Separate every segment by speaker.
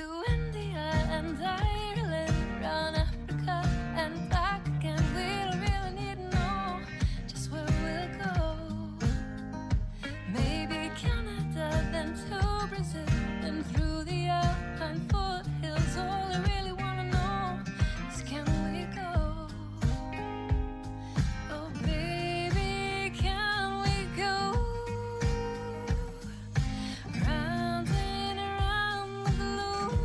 Speaker 1: to India and Ireland, round Africa and back again. We don't really need to know just where we'll go. Maybe Canada, then to Brazil, then through the Alpine foothills. All I really want to know is, can we go? Oh baby, can we go? Round and around the globe.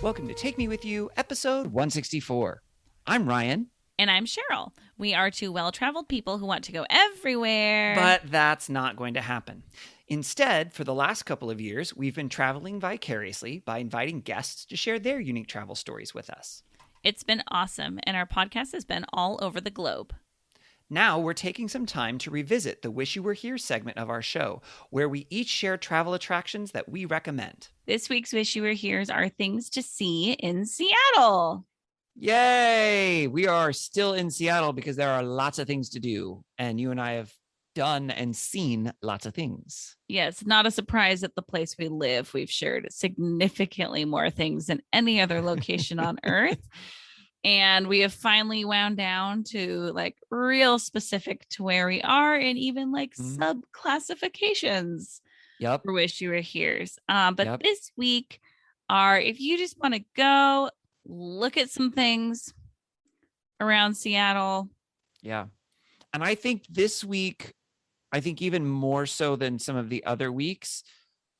Speaker 2: Welcome to Take Me With You, episode 164. I'm Ryan.
Speaker 3: And I'm Cheryl. We are two well-traveled people who want to go everywhere.
Speaker 2: But that's not going to happen. Instead, for the last couple of years, we've been traveling vicariously by inviting guests to share their unique travel stories with us.
Speaker 3: It's been awesome, and our podcast has been all over the globe.
Speaker 2: Now we're taking some time to revisit the Wish You Were Here segment of our show, where we each share travel attractions that we recommend.
Speaker 3: This week's Wish You Were Here's are things to see in Seattle.
Speaker 2: Yay! We are still in Seattle because there are lots of things to do, and you and I have done and seen lots of things.
Speaker 3: Yeah, it's not a surprise at the place we live. We've shared significantly more things than any other location on Earth. And we have finally wound down to like real specific to where we are and even like sub-classifications
Speaker 2: Yep.
Speaker 3: for Wish You Were Here's. But
Speaker 2: Yep.
Speaker 3: this week are, if you just want to go look at some things around Seattle.
Speaker 2: Yeah. And I think this week, I think even more so than some of the other weeks,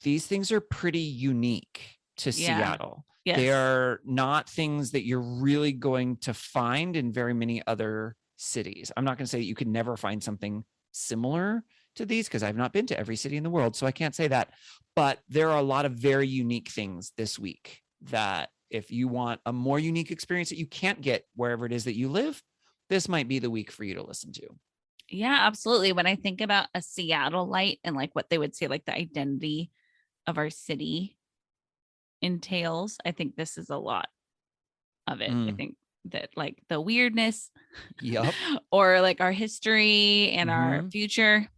Speaker 2: these things are pretty unique to
Speaker 3: Yeah.
Speaker 2: Seattle.
Speaker 3: Yes.
Speaker 2: They are not things that you're really going to find in very many other cities. I'm not going to say that you could never find something similar to these because I've not been to every city in the world, so I can't say that. But there are a lot of very unique things this week that if you want a more unique experience that you can't get wherever it is that you live, this might be the week for you to listen to.
Speaker 3: Yeah, absolutely. When I think about a Seattle light and like what they would say, like the identity of our city entails, I think this is a lot of it. I think that like the weirdness
Speaker 2: Yep.
Speaker 3: or like our history and our
Speaker 2: Mhm.
Speaker 3: future,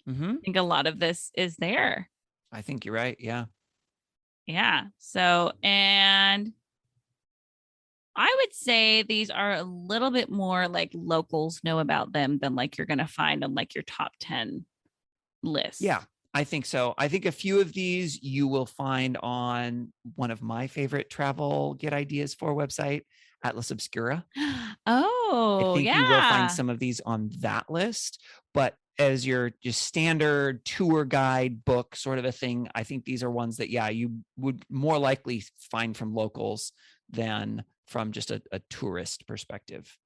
Speaker 2: Mm-hmm.
Speaker 3: I think a lot of this is there.
Speaker 2: I think you're right. Yeah.
Speaker 3: Yeah. So, and I would say these are a little bit more like locals know about them than like you're going to find on like your top 10 list.
Speaker 2: Yeah, I think so. I think a few of these you will find on one of my favorite travel get ideas for website, Atlas Obscura.
Speaker 3: Oh,
Speaker 2: I think
Speaker 3: yeah.
Speaker 2: you will find some of these on that list, but as your just standard tour guide book sort of a thing, I think these are ones that, yeah, you would more likely find from locals than from just a tourist perspective.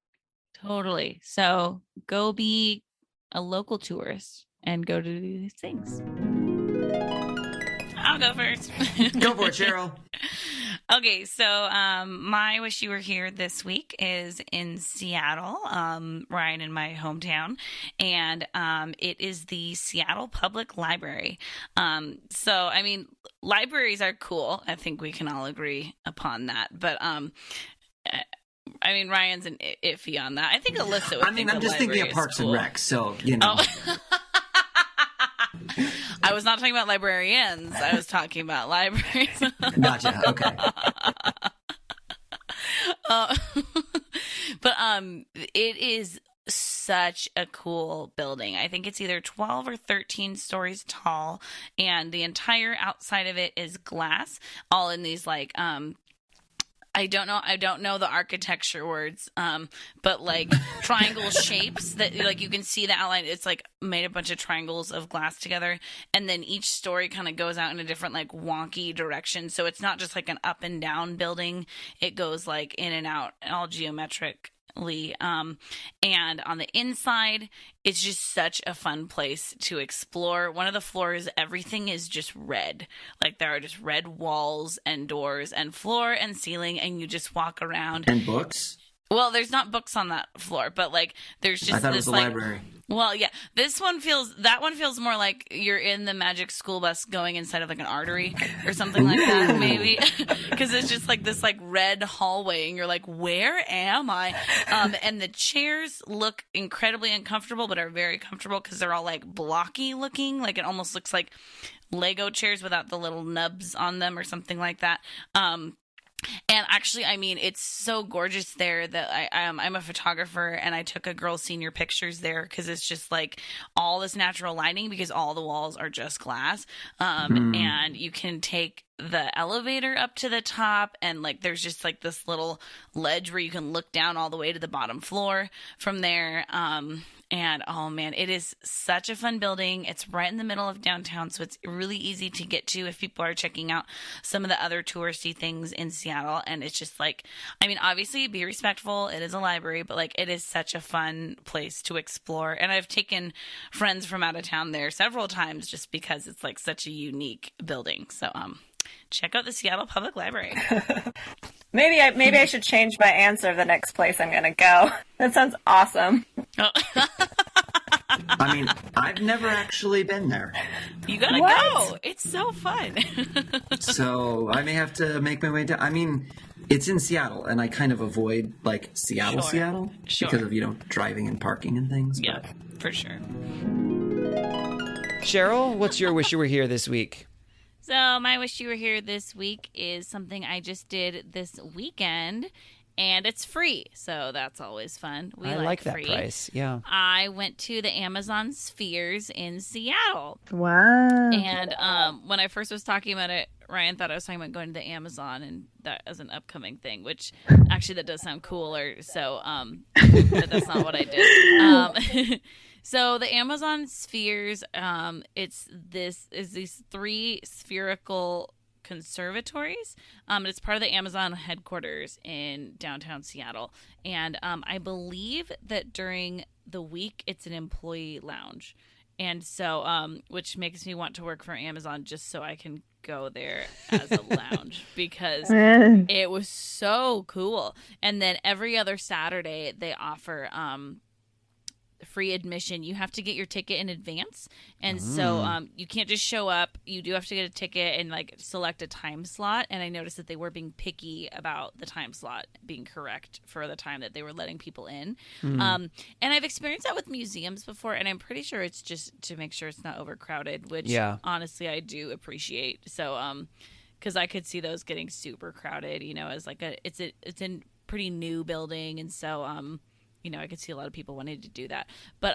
Speaker 3: Totally. So go be a local tourist and go to these things. I'll go first.
Speaker 2: Go for it, Cheryl.
Speaker 3: Okay, so my Wish You Were Here this week is in Seattle, Ryan, in my hometown, and it is the Seattle Public Library. So, I mean, libraries are cool. I think we can all agree upon that. But I mean, Ryan's an iffy on that. I think Alyssa would think
Speaker 4: I'm just thinking of Parks and Rec, so, you know.
Speaker 3: Oh. I was not talking about librarians. I was talking about libraries.
Speaker 4: Gotcha. Okay.
Speaker 3: But it is such a cool building. I think it's either 12 or 13 stories tall, and the entire outside of it is glass, all in these like I don't know the architecture words, but like triangle shapes that like you can see the outline. It's like made a bunch of triangles of glass together, and then each story kind of goes out in a different like wonky direction. So it's not just like an up and down building. It goes like in and out, all geometrically. And on the inside, it's just such a fun place to explore. One of the floors, everything is just red. Like there are just red walls and doors and floor and ceiling, and you just walk around.
Speaker 4: And books?
Speaker 3: Well, there's not books on that floor, but like there's just
Speaker 4: I thought it
Speaker 3: this
Speaker 4: was a
Speaker 3: like
Speaker 4: library.
Speaker 3: Well, yeah, that one feels more like you're in the Magic School Bus going inside of like an artery or something like that, maybe, because it's just like this like red hallway, and you're like, where am I? And the chairs look incredibly uncomfortable, but are very comfortable because they're all like blocky looking, like it almost looks like Lego chairs without the little nubs on them or something like that. And actually, I mean, it's so gorgeous there that I'm a photographer, and I took a girl's senior pictures there because it's just like all this natural lighting because all the walls are just glass. And you can take the elevator up to the top, and like there's just like this little ledge where you can look down all the way to the bottom floor from there. And oh man, it is such a fun building. It's right in the middle of downtown, so it's really easy to get to if people are checking out some of the other touristy things in Seattle. And it's just like, I mean, obviously be respectful. It is a library, but like it is such a fun place to explore. And I've taken friends from out of town there several times just because it's like such a unique building. So check out the Seattle Public Library.
Speaker 5: Maybe I should change my answer the next place I'm gonna go. That sounds awesome.
Speaker 3: Oh.
Speaker 4: I mean, I've never actually been there.
Speaker 3: You gotta go. It's so fun.
Speaker 4: So I may have to make my way down. I mean, it's in Seattle, and I kind of avoid like Seattle
Speaker 3: Sure.
Speaker 4: because of, driving and parking and things.
Speaker 3: Yeah, for sure.
Speaker 2: Cheryl, what's your wish you were here this week?
Speaker 3: So my wish you were here this week is something I just did this weekend, and it's free. So that's always fun. We
Speaker 2: I like that
Speaker 3: free.
Speaker 2: price. Yeah.
Speaker 3: I went to the Amazon Spheres in Seattle.
Speaker 5: Wow.
Speaker 3: And when I first was talking about it, Ryan thought I was talking about going to the Amazon and that as an upcoming thing, which actually that does sound cooler. So, but that's not what I did. So the Amazon Spheres, it's these 3 spherical conservatories. It's part of the Amazon headquarters in downtown Seattle. And I believe that during the week, it's an employee lounge. And so, which makes me want to work for Amazon just so I can go there as a lounge because it was so cool. And then every other Saturday, they offer free admission. You have to get your ticket in advance, and so you can't just show up. You do have to get a ticket and like select a time slot. And I noticed that they were being picky about the time slot being correct for the time that they were letting people in. And I've experienced that with museums before, and I'm pretty sure it's just to make sure it's not overcrowded, which honestly I do appreciate. So because I could see those getting super crowded, as like it's a pretty new building, and so I could see a lot of people wanting to do that. But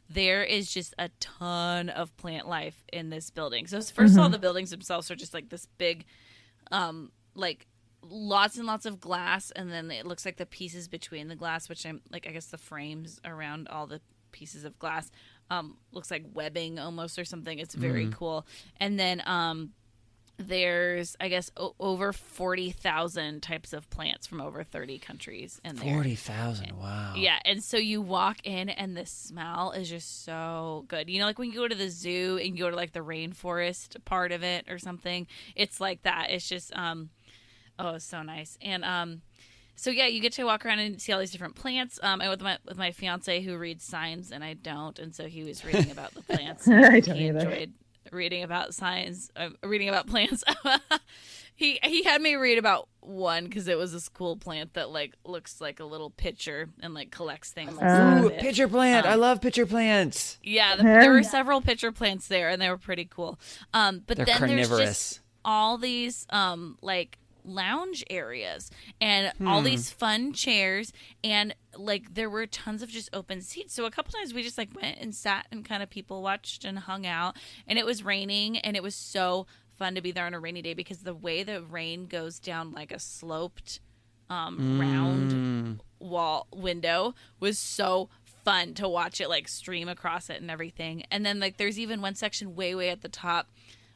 Speaker 3: there is just a ton of plant life in this building. So first of all, the buildings themselves are just like this big, like lots and lots of glass. And then it looks like the pieces between the glass, which I'm like, I guess the frames around all the pieces of glass looks like webbing almost or something. It's very cool. And then there's, I guess, over 40,000 types of plants from over 30 countries in there.
Speaker 2: 40,000, wow.
Speaker 3: Yeah, and so you walk in and the smell is just so good. Like when you go to the zoo and you go to like the rainforest part of it or something, it's like that. It's just, it's so nice. And so yeah, you get to walk around and see all these different plants. I went with my fiance who reads signs and I don't, and so he was reading about the plants.
Speaker 5: I don't
Speaker 3: he
Speaker 5: either.
Speaker 3: enjoyed reading about science, reading about plants. He had me read about one because it was this cool plant that like looks like a little pitcher and like collects things.
Speaker 2: Ooh, pitcher plant! I love pitcher plants.
Speaker 3: Yeah, there were several pitcher plants there, and they were pretty cool. But
Speaker 2: They're
Speaker 3: then
Speaker 2: carnivorous.
Speaker 3: there's just all these like lounge areas and all these fun chairs, and like there were tons of just open seats. So a couple times we just like went and sat and kind of people watched and hung out, and it was raining, and it was so fun to be there on a rainy day because the way the rain goes down like a sloped round wall window was so fun to watch it like stream across it and everything. And then like there's even one section way at the top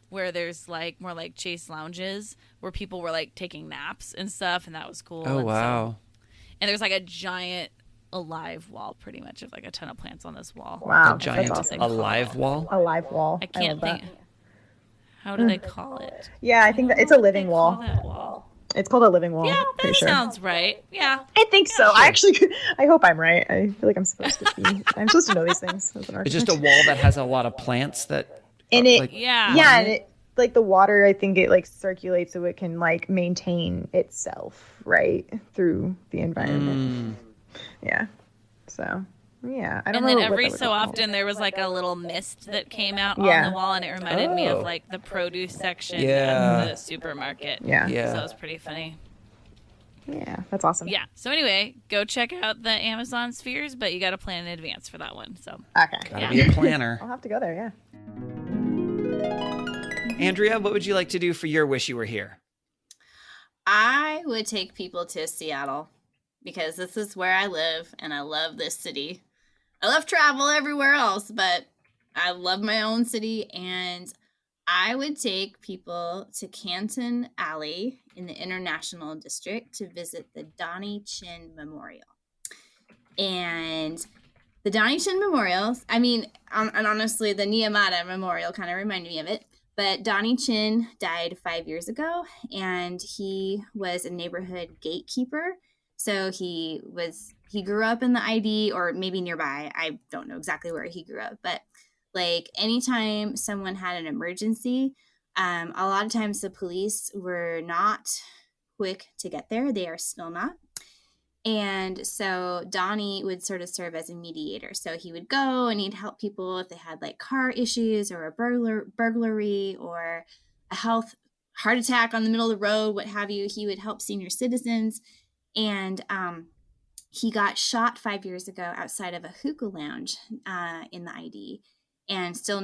Speaker 3: where there's like more like chase lounges where people were like taking naps and stuff, and that was cool.
Speaker 2: Oh, wow.
Speaker 3: And there's like a giant alive wall pretty much of like a ton of plants on this wall.
Speaker 5: Wow,
Speaker 2: A giant
Speaker 5: that's awesome.
Speaker 2: alive wall?
Speaker 5: A live wall.
Speaker 3: I can't
Speaker 5: love
Speaker 3: think. How do they call it?
Speaker 5: Yeah, I think that it's a living
Speaker 3: Call
Speaker 5: wall.
Speaker 3: that wall.
Speaker 6: It's called a living wall.
Speaker 3: Yeah,
Speaker 6: pretty
Speaker 3: that
Speaker 6: sure.
Speaker 3: sounds right. Yeah.
Speaker 6: I think so. I actually, I hope I'm right. I feel like I'm supposed to be. I'm supposed to know these things as an
Speaker 2: It's
Speaker 6: architect.
Speaker 2: just a wall that has a lot of plants that
Speaker 6: And
Speaker 2: are,
Speaker 6: it,
Speaker 2: like,
Speaker 3: Yeah.
Speaker 6: yeah, and it, like the water, I think it like circulates so it can like maintain itself, right, through the environment. Yeah. So, yeah, I don't
Speaker 3: And
Speaker 6: know.
Speaker 3: then
Speaker 6: what
Speaker 3: every
Speaker 6: that would
Speaker 3: so
Speaker 6: be called.
Speaker 3: often there was like a little mist that came out on
Speaker 6: Yeah.
Speaker 3: the wall, and it reminded me
Speaker 2: Oh.
Speaker 3: of like the produce section
Speaker 2: Yeah.
Speaker 3: at the supermarket.
Speaker 6: Yeah.
Speaker 2: Yeah.
Speaker 3: So it was pretty funny.
Speaker 6: Yeah, that's awesome.
Speaker 3: Yeah. So anyway, go check out the Amazon spheres, but you got to plan in advance for that one. So
Speaker 6: Okay.
Speaker 2: Gotta
Speaker 3: Yeah.
Speaker 2: be a planner.
Speaker 6: I'll have to go there. Yeah.
Speaker 2: Andrea, what would you like to do for your wish you were here?
Speaker 7: I would take people to Seattle because this is where I live and I love this city. I love travel everywhere else, but I love my own city, and I would take people to Canton Alley in the International District to visit the Donnie Chin Memorial. And the Donnie Chin Memorial, I mean, and honestly, the Nehemiah Memorial kind of reminded me of it. But Donnie Chin died 5 years ago, and he was a neighborhood gatekeeper. So he grew up in the ID or maybe nearby. I don't know exactly where he grew up, but like anytime someone had an emergency, a lot of times the police were not quick to get there. They are still not. And so Donnie would sort of serve as a mediator. So he would go and he'd help people if they had like car issues or a burglary or a heart attack on the middle of the road, what have you. He would help senior citizens. And he got shot 5 years ago outside of a hookah lounge in the ID. And still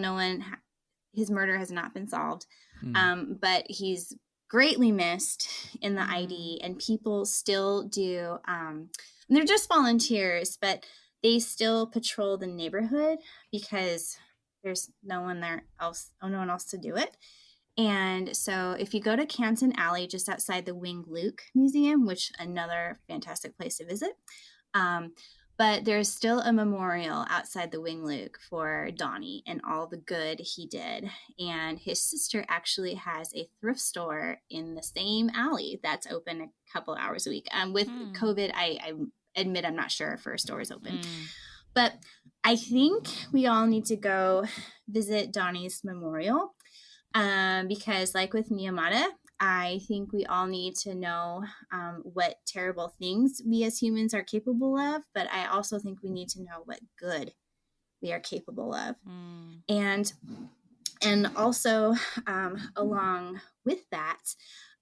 Speaker 7: his murder has not been solved. But he's greatly missed in the ID, and people still do. And they're just volunteers, but they still patrol the neighborhood because there's no one else to do it. And so if you go to Canton Alley, just outside the Wing Luke Museum, which another fantastic place to visit, but there's still a memorial outside the Wing Luke for Donnie and all the good he did. And his sister actually has a thrift store in the same alley that's open a couple hours a week. With COVID, I admit I'm not sure if her store is open. But I think we all need to go visit Donnie's memorial because like with Nehemiah, I think we all need to know what terrible things we as humans are capable of, but I also think we need to know what good we are capable of. And also along with that,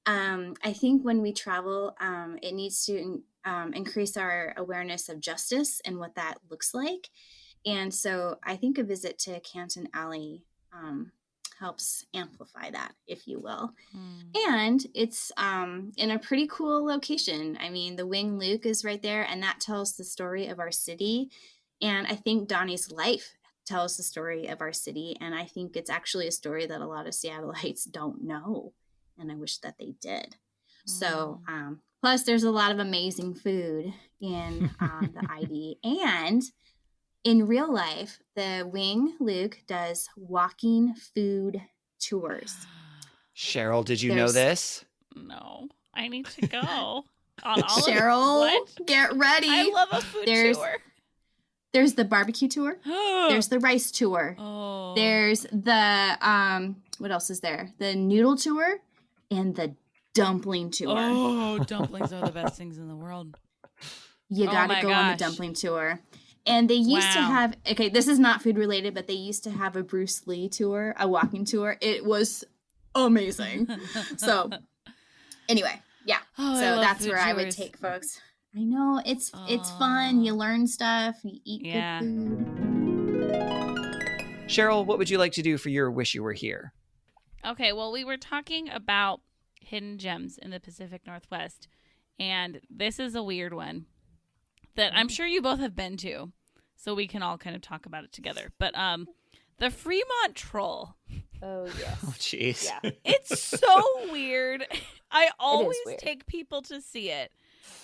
Speaker 7: I think when we travel, it needs to increase our awareness of justice and what that looks like. And so I think a visit to Canton Alley helps amplify that, if you will. And it's in a pretty cool location. I mean, the Wing Luke is right there, and that tells the story of our city. And I think Donnie's life tells the story of our city. And I think it's actually a story that a lot of Seattleites don't know. And I wish that they did. So, plus there's a lot of amazing food in the ID. And in real life, the Wing Luke does walking food tours.
Speaker 2: Cheryl, did you know this?
Speaker 3: No, I need to go. On all
Speaker 7: Cheryl,
Speaker 3: what?
Speaker 7: get ready.
Speaker 3: I love a food tour.
Speaker 7: There's the barbecue tour. There's the rice tour.
Speaker 3: Oh.
Speaker 7: There's the what else is there? The noodle tour and the dumpling tour.
Speaker 3: Oh, dumplings are the best things in the world.
Speaker 7: You gotta
Speaker 3: my
Speaker 7: go on the
Speaker 3: gosh.
Speaker 7: dumpling tour. And they used to
Speaker 3: Wow.
Speaker 7: have, okay, this is not food related, but they used to have a Bruce Lee tour, a walking tour. It was amazing. So anyway, yeah.
Speaker 3: Oh, I
Speaker 7: So
Speaker 3: love
Speaker 7: that's
Speaker 3: food
Speaker 7: where I would
Speaker 3: tours.
Speaker 7: take folks. I know it's fun. You learn stuff. You eat
Speaker 3: Yeah.
Speaker 7: good food.
Speaker 2: Cheryl, what would you like to do for your wish you were here?
Speaker 3: Okay, well, we were talking about hidden gems in the Pacific Northwest, and this is a weird one that I'm sure you both have been to, so we can all kind of talk about it together. But the Fremont Troll,
Speaker 8: Oh, yes.
Speaker 2: Oh, jeez.
Speaker 8: Yeah.
Speaker 3: it's so weird. I always
Speaker 8: weird.
Speaker 3: take people to see it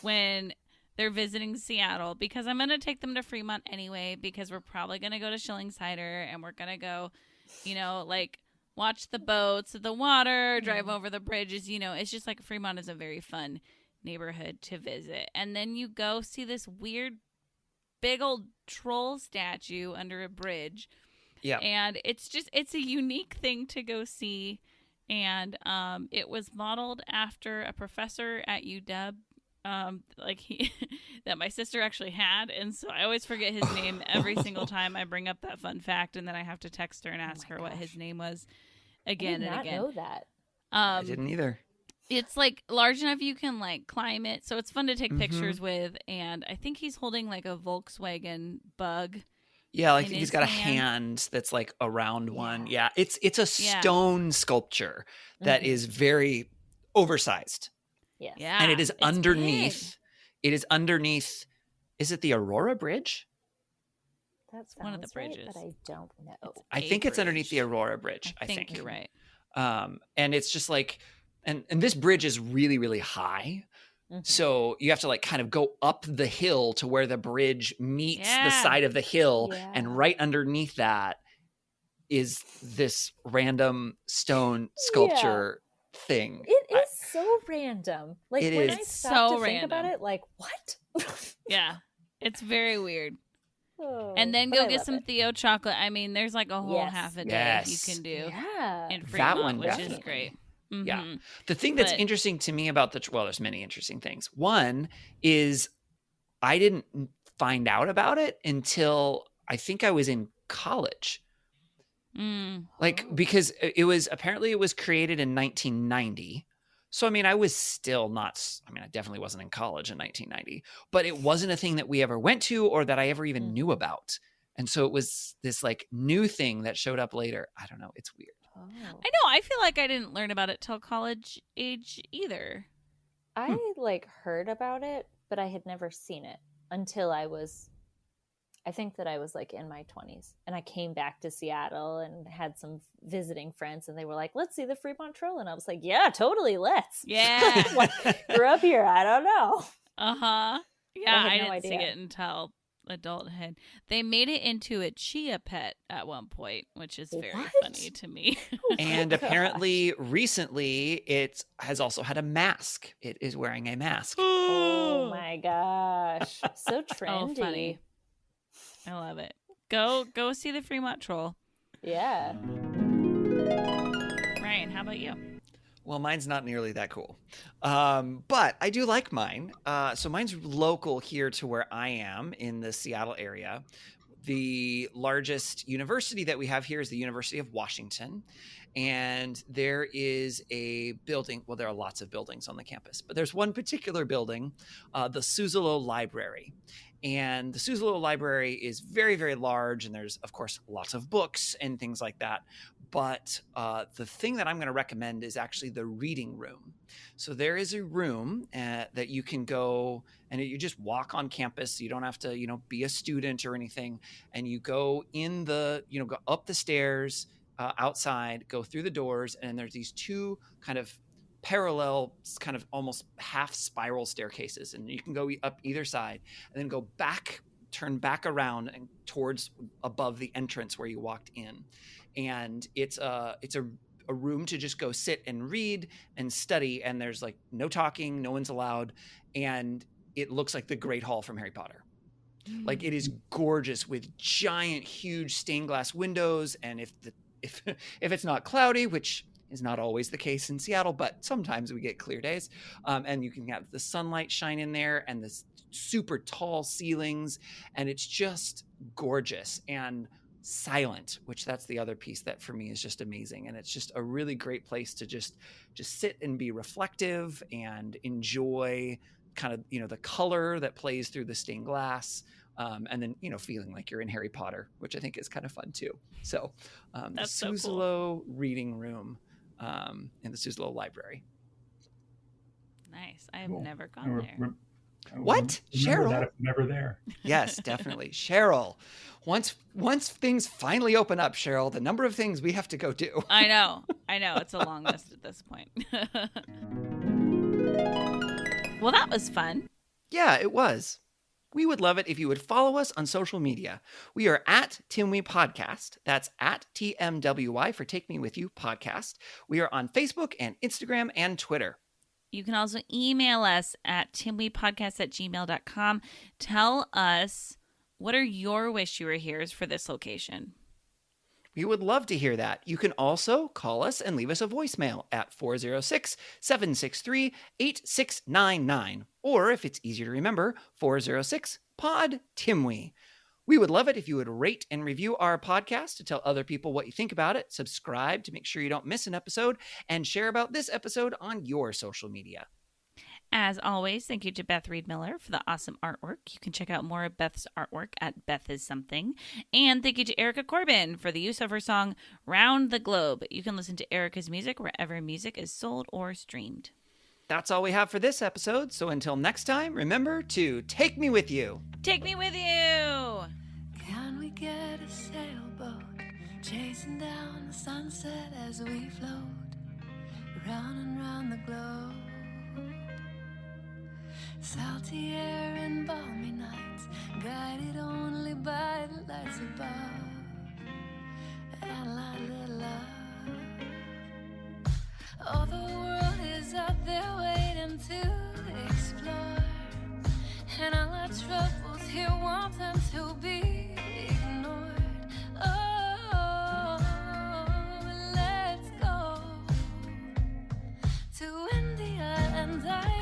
Speaker 3: when they're visiting Seattle because I'm going to take them to Fremont anyway because we're probably going to go to Schilling Cider and we're going to go, like watch the boats at the water, drive over the bridges. It's just like Fremont is a very fun neighborhood to visit. And then you go see this weird big old troll statue under a bridge.
Speaker 2: Yeah.
Speaker 3: And it's a unique thing to go see. And it was modeled after a professor at UW that my sister actually had. And so I always forget his name every single time I bring up that fun fact. And then I have to text her and ask her what his name was again and again.
Speaker 8: I did not know that.
Speaker 2: I didn't either.
Speaker 3: It's like large enough you can like climb it. So it's fun to take pictures with. And I think he's holding like a Volkswagen Bug.
Speaker 2: Yeah, like
Speaker 3: in
Speaker 2: he's
Speaker 3: his
Speaker 2: got a
Speaker 3: hand.
Speaker 2: hand that's like a round one. Yeah, it's a stone sculpture that is very oversized.
Speaker 8: Yes.
Speaker 3: Yeah.
Speaker 2: And it is
Speaker 3: it's
Speaker 2: underneath.
Speaker 3: big.
Speaker 2: It is underneath. Is it the Aurora Bridge?
Speaker 8: That's
Speaker 3: one of the bridges.
Speaker 8: but I don't know.
Speaker 2: I think it's underneath the Aurora Bridge.
Speaker 3: I think you're right.
Speaker 2: And it's just like, and this bridge is really, really high. So you have to like kind of go up the hill to where the bridge meets the side of the hill.
Speaker 8: Yeah.
Speaker 2: And right underneath that is this random stone sculpture thing.
Speaker 8: It is so random. Like
Speaker 2: It
Speaker 8: when
Speaker 2: is.
Speaker 8: I
Speaker 3: It's
Speaker 8: stop
Speaker 3: so
Speaker 8: to think about
Speaker 3: random.
Speaker 8: it, like what?
Speaker 3: Yeah. It's very weird.
Speaker 8: Oh,
Speaker 3: And then
Speaker 8: but
Speaker 3: go
Speaker 8: I
Speaker 3: get
Speaker 8: love
Speaker 3: some
Speaker 8: it.
Speaker 3: Theo chocolate. I mean, there's like a whole
Speaker 8: Yes.
Speaker 3: half a day
Speaker 2: Yes.
Speaker 3: you can do
Speaker 8: Yeah.
Speaker 3: in
Speaker 2: That
Speaker 3: Fremont,
Speaker 2: one
Speaker 3: which
Speaker 2: definitely.
Speaker 3: is great.
Speaker 2: Yeah.
Speaker 3: Mhm.
Speaker 2: The thing that's
Speaker 3: But-
Speaker 2: interesting to me about well, there's many interesting things. One is I didn't find out about it until I think I was in college. Like, because it was created in 1990. So, I mean, I was still not, I definitely wasn't in college in 1990, but it wasn't a thing that we ever went to or that I ever even knew about. And so it was this like new thing that showed up later. I don't know. It's weird.
Speaker 8: Oh.
Speaker 3: I know. I feel like I didn't learn about it till college age either.
Speaker 8: I like heard about it, but I had never seen it until I think that I was like in my 20s, and I came back to Seattle and had some visiting friends, and they were like, let's see the Fremont Troll. And I was like, yeah, totally. Let's.
Speaker 3: Yeah.
Speaker 8: Like, grew up here. I don't know.
Speaker 3: Uh-huh. Yeah,
Speaker 8: I had
Speaker 3: I
Speaker 8: no
Speaker 3: didn't see
Speaker 8: idea.
Speaker 3: it until adulthood. They made it into a chia pet at one point, which is very
Speaker 8: What?
Speaker 3: funny to me.
Speaker 2: And
Speaker 8: gosh.
Speaker 2: apparently recently it has also had a mask. It is wearing a mask.
Speaker 8: Oh my gosh. So trendy.
Speaker 3: Oh, funny. I love it. Go see the Fremont Troll.
Speaker 8: Yeah.
Speaker 3: Ryan, how about you?
Speaker 2: Well, mine's not nearly that cool. But I do like mine. So mine's local here to where I am in the Seattle area. The largest university that we have here is the University of Washington. And there is a building. Well, there are lots of buildings on the campus, but there's one particular building, the Suzzallo Library. And the Suzzallo Library is very, very large. And there's, of course, lots of books and things like that. But the thing that I'm going to recommend is actually the reading room. So there is a room that you can go and you just walk on campus. You don't have to, be a student or anything. And you go in go up the stairs outside, go through the doors. And there's these two kind of parallel, kind of almost half spiral staircases. And you can go up either side and then go back, turn back around and towards above the entrance where you walked in. And it's a room to just go sit and read and study. And there's like no talking, no one's allowed. And it looks like the Great Hall from Harry Potter. Like it is gorgeous with giant, huge stained glass windows. And if it's not cloudy, which is not always the case in Seattle, but sometimes we get clear days. And you can have the sunlight shine in there and this super tall ceilings. And it's just gorgeous and silent, which that's the other piece that for me is just amazing. And it's just a really great place to just sit and be reflective and enjoy kind of, the color that plays through the stained glass. And then, feeling like you're in Harry Potter, which I think is kind of fun too. So the
Speaker 3: That's so
Speaker 2: Suzzallo reading room in the Suzzallo Library.
Speaker 3: Nice. I have
Speaker 9: Cool.
Speaker 3: never gone there.
Speaker 2: What?
Speaker 9: Remember
Speaker 2: Cheryl?
Speaker 9: that if I'm ever there.
Speaker 2: Yes, definitely. Cheryl, once things finally open up, Cheryl, the number of things we have to go do.
Speaker 3: I know. It's a long list at this point. Well, that was fun.
Speaker 2: Yeah, it was. We would love it if you would follow us on social media. We are at Timwy Podcast. That's at TMWY for Take Me With You Podcast. We are on Facebook and Instagram and Twitter.
Speaker 3: You can also email us at timwepodcast@gmail.com. Tell us, what are your wish you were here's for this location?
Speaker 2: We would love to hear that. You can also call us and leave us a voicemail at 406-763-8699. Or if it's easier to remember, 406-POD-TIMWY. We would love it if you would rate and review our podcast to tell other people what you think about it, subscribe to make sure you don't miss an episode, and share about this episode on your social media.
Speaker 3: As always, thank you to Beth Reed Miller for the awesome artwork. You can check out more of Beth's artwork at Beth Is Something. And thank you to Erica Corbin for the use of her song Round the Globe. You can listen to Erica's music wherever music is sold or streamed.
Speaker 2: That's all we have for this episode, so until next time, remember to take me with you.
Speaker 3: Take me with you!
Speaker 1: Can we get a sailboat chasing down the sunset as we float round and round the globe? Salty air and balmy nights, guided only by the lights above, and a little love. Oh, the world is out there waiting to explore, and all our troubles here wanting to be ignored. Oh, let's go to India and I